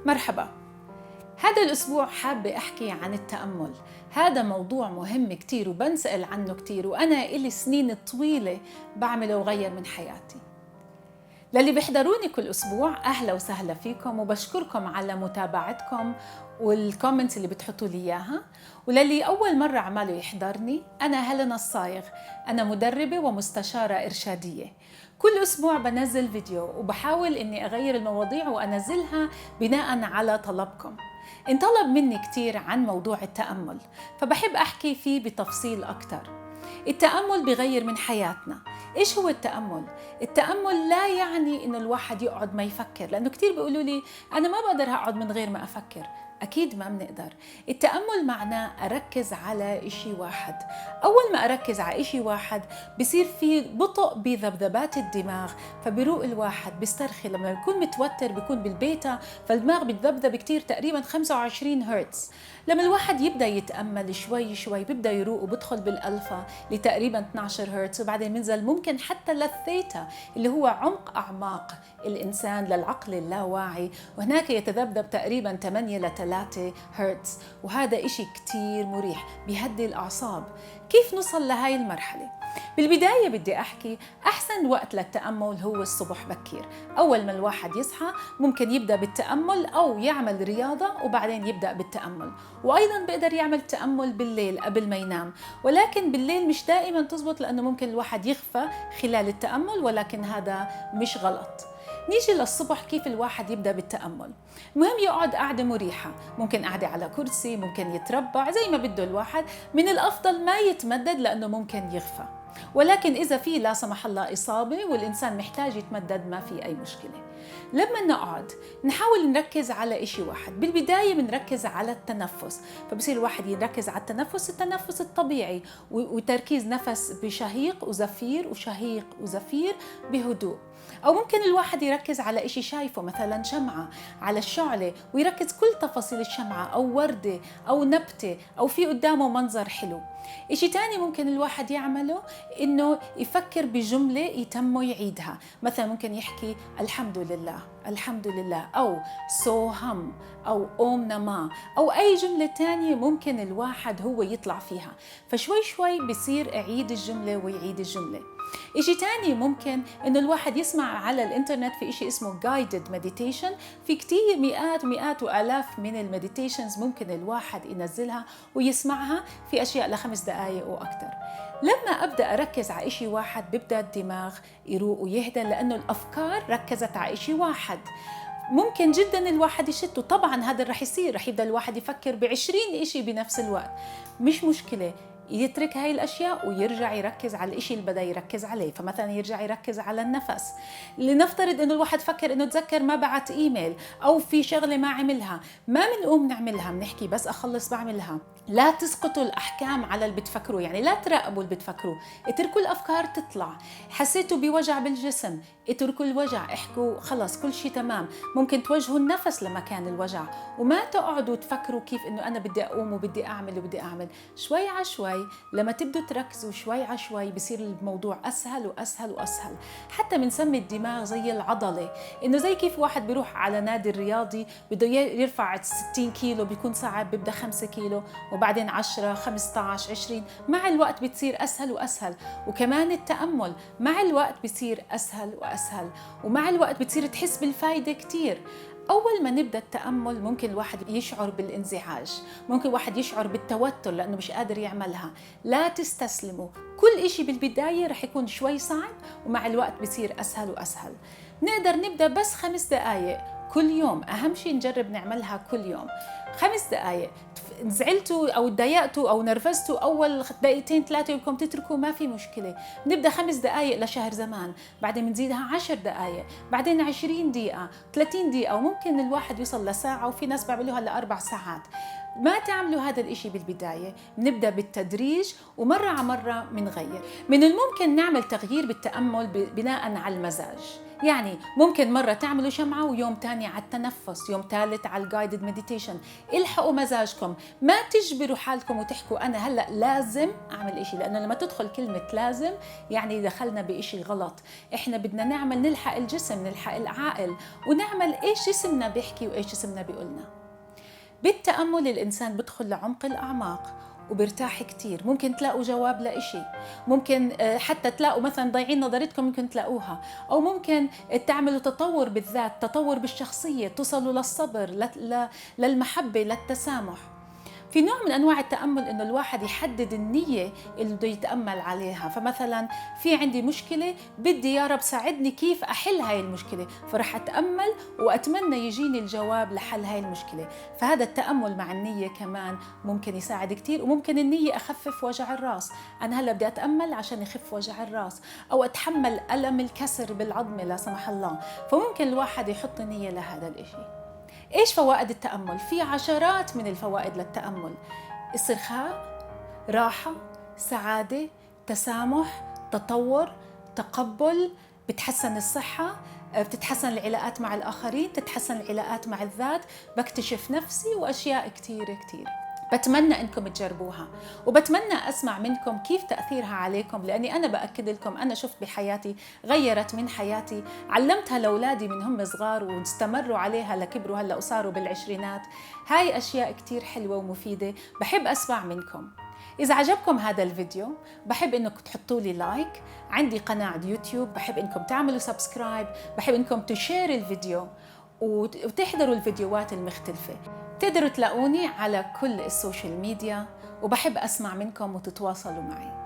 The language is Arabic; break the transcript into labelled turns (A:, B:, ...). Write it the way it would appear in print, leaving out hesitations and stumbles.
A: مرحبا. هذا الأسبوع حابة أحكي عن التأمل. هذا موضوع مهم كتير وبنسأل عنه كتير، وأنا إلي سنين طويلة بعمله وغير من حياتي. للي بيحضروني كل أسبوع أهلا وسهلا فيكم، وبشكركم على متابعتكم والكومنتس اللي بتحطوا لي إياها. وللي أول مرة عماله يحضرني، أنا هيلينا الصايغ، أنا مدربة ومستشارة إرشادية. كل أسبوع بنزل فيديو وبحاول إني أغير المواضيع وأنزلها بناء على طلبكم. انطلب مني كتير عن موضوع التأمل، فبحب أحكي فيه بتفصيل أكتر. التأمل بيغير من حياتنا. إيش هو التأمل؟ التأمل لا يعني إنه الواحد يقعد ما يفكر، لأنه كتير بيقولوا لي أنا ما بقدر أقعد من غير ما أفكر. أكيد ما بنقدر. التأمل معناه أركز على إشي واحد. أول ما أركز على إشي واحد بصير في بطء بذبذبات الدماغ، فبيروق الواحد، بيسترخي. لما يكون متوتر بيكون بالبيتا، فالدماغ بتذبذب كتير، تقريبا 25 هرتز. لما الواحد يبدأ يتأمل شوي شوي بيبدأ يروق وبدخل بالألفا لتقريبا 12 هرتز، وبعدين بنزل ممكن حتى للثيتا اللي هو عمق أعماق الإنسان للعقل اللاواعي، وهناك يتذبذب تقريبا 8 ل 3 هرتز، وهذا إشي كتير مريح بيهدي الأعصاب. كيف نوصل لهاي المرحلة؟ بالبداية بدي أحكي أحسن وقت للتأمل هو الصبح بكير. أول ما الواحد يصحى ممكن يبدأ بالتأمل أو يعمل رياضة وبعدين يبدأ بالتأمل، وأيضا بقدر يعمل تأمل بالليل قبل ما ينام، ولكن بالليل مش دائما تزبط لأنه ممكن الواحد يغفى خلال التأمل، ولكن هذا مش غلط. نيجي للصبح كيف الواحد يبدأ بالتأمل. المهم يقعد قعدة مريحة، ممكن قعدة على كرسي، ممكن يتربع زي ما بده الواحد. من الأفضل ما يتمدد لأنه ممكن يغفى، ولكن إذا في لا سمح الله إصابة والإنسان محتاج يتمدد ما في أي مشكلة. لما نقعد نحاول نركز على إشي واحد. بالبداية بنركز على التنفس، فبصير الواحد يركز على التنفس الطبيعي، وتركيز نفس بشهيق وزفير وشهيق وزفير بهدوء. أو ممكن الواحد يركز على إشي شايفه، مثلا شمعة على الشعلة، ويركز كل تفاصيل الشمعة، أو وردة أو نبتة، أو في قدامه منظر حلو. إشي تاني ممكن الواحد يعمله إنه يفكر بجملة يتم يعيدها، مثلا ممكن يحكي الحمد لله الحمد لله، أو سوهم، أو أوم نما، أو أي جملة تانية ممكن الواحد هو يطلع فيها. فشوي شوي بصير يعيد الجملة ويعيد الجملة. إشي تاني ممكن إنه الواحد يسمع على الإنترنت في إشي اسمه guided meditation. في كتير مئات وآلاف من المديتيشنز ممكن الواحد ينزلها ويسمعها، في أشياء ل5 دقايق وأكتر. لما أبدأ أركز على إشي واحد ببدأ الدماغ يروق ويهدى، لأنه الأفكار ركزت على إشي واحد. ممكن جدا الواحد يشته، طبعا هذا رح يصير، رح يبدأ الواحد يفكر ب20 إشي بنفس الوقت. مش مشكلة، يترك هاي الأشياء ويرجع يركز على الإشي اللي بدأ يركز عليه. فمثلا يرجع يركز على النفس. لنفترض إنه الواحد فكر إنه تذكر ما بعت إيميل، أو في شغلة ما عملها، ما بنقوم نعملها، بنحكي بس أخلص بعملها. لا تسقطوا الأحكام على اللي بتفكروا، يعني لا تراقبوا اللي بتفكروا، اتركوا الأفكار تطلع. حسيتوا بوجع بالجسم، اتركوا الوجع، احكوا خلص كل شيء تمام. ممكن توجهوا النفس لمكان الوجع، وما تقعدوا تفكروا كيف إنه أنا بدي أقوم وبدي أعمل وبدي أعمل. شوي على شوي لما تبدوا تركزوا شوي على شوي بصير الموضوع أسهل وأسهل وأسهل. حتى بنسمي الدماغ زي العضلة، إنه زي كيف واحد بيروح على نادي الرياضي بده يرفع 60 كيلو، بيكون صعب، بيبدأ 5 كيلو وبعدين 10 15 20، مع الوقت بتصير أسهل وأسهل. وكمان التأمل مع الوقت بصير أسهل وأسهل، ومع الوقت بتصير تحس بالفايدة كتير. أول ما نبدأ التأمل ممكن الواحد يشعر بالانزعاج، ممكن الواحد يشعر بالتوتر لأنه مش قادر يعملها. لا تستسلموا، كل إشي بالبداية رح يكون شوي صعب، ومع الوقت بصير أسهل وأسهل. نقدر نبدأ بس 5 دقايق كل يوم. أهم شيء نجرب نعملها كل يوم 5 دقايق. زعلتوا أو تضايقتوا أو نرفزتوا أول 2 3 بدكم تتركوا، ما في مشكلة. نبدأ 5 دقايق لشهر زمان، بعدين بنزيدها 10 دقايق، بعدين 20 دقيقة، 30 دقيقة، وممكن الواحد يوصل لساعة، وفي ناس بيعملوها ل4 ساعات. ما تعملوا هذا الإشي بالبداية، نبدأ بالتدريج، ومرة على مرة منغير. من الممكن نعمل تغيير بالتأمل بناء على المزاج. يعني ممكن مرة تعملوا شمعة ويوم تاني على التنفس، يوم ثالث على الجايدد مديتيشن. الحقوا مزاجكم، ما تجبروا حالكم وتحكوا أنا هلأ لازم أعمل إشي، لأنه لما تدخل كلمة لازم يعني دخلنا بإشي غلط. إحنا بدنا نعمل، نلحق الجسم، نلحق العقل، ونعمل إيش جسمنا بيحكي وإيش جسمنا بيقولنا. بالتأمل الإنسان بدخل لعمق الأعماق وبرتاح كتير. ممكن تلاقوا جواب لإشي، ممكن حتى تلاقوا مثلا ضايعين نظرتكم ممكن تلاقوها، أو ممكن تعملوا تطور بالذات، تطور بالشخصية، توصلوا للصبر، للمحبة، للتسامح. في نوع من أنواع التأمل إنه الواحد يحدد النية اللي بده يتأمل عليها. فمثلا في عندي مشكلة، بدي يا رب ساعدني كيف أحل هاي المشكلة، فرح أتأمل وأتمنى يجيني الجواب لحل هاي المشكلة. فهذا التأمل مع النية كمان ممكن يساعد كتير. وممكن النية أخفف وجع الراس، أنا هلأ بدي أتأمل عشان يخف وجع الراس، أو أتحمل ألم الكسر بالعظمة لا سمح الله. فممكن الواحد يحط نية لهذا الإشي. إيش فوائد التأمل؟ في عشرات من الفوائد للتأمل: استرخاء، راحة، سعادة، تسامح، تطور، تقبل، بتحسن الصحة، بتتحسن العلاقات مع الآخرين، تتحسن العلاقات مع الذات، بكتشف نفسي، وأشياء كتير كتير. بتمنى انكم تجربوها، وبتمنى اسمع منكم كيف تاثيرها عليكم، لاني انا باكد لكم انا شفت بحياتي، غيرت من حياتي، علمتها لاولادي من هم صغار واستمروا عليها لكبروا هلا وصاروا بالعشرينات. هاي اشياء كتير حلوه ومفيده، بحب اسمع منكم. إذا عجبكم هذا الفيديو بحب إنكم تحطوا لي لايك، عندي قناة يوتيوب بحب إنكم تعملوا سبسكرايب، بحب إنكم تشير الفيديو وتحضروا الفيديوهات المختلفة. تقدروا تلاقوني على كل السوشيال ميديا، وبحب أسمع منكم وتتواصلوا معي.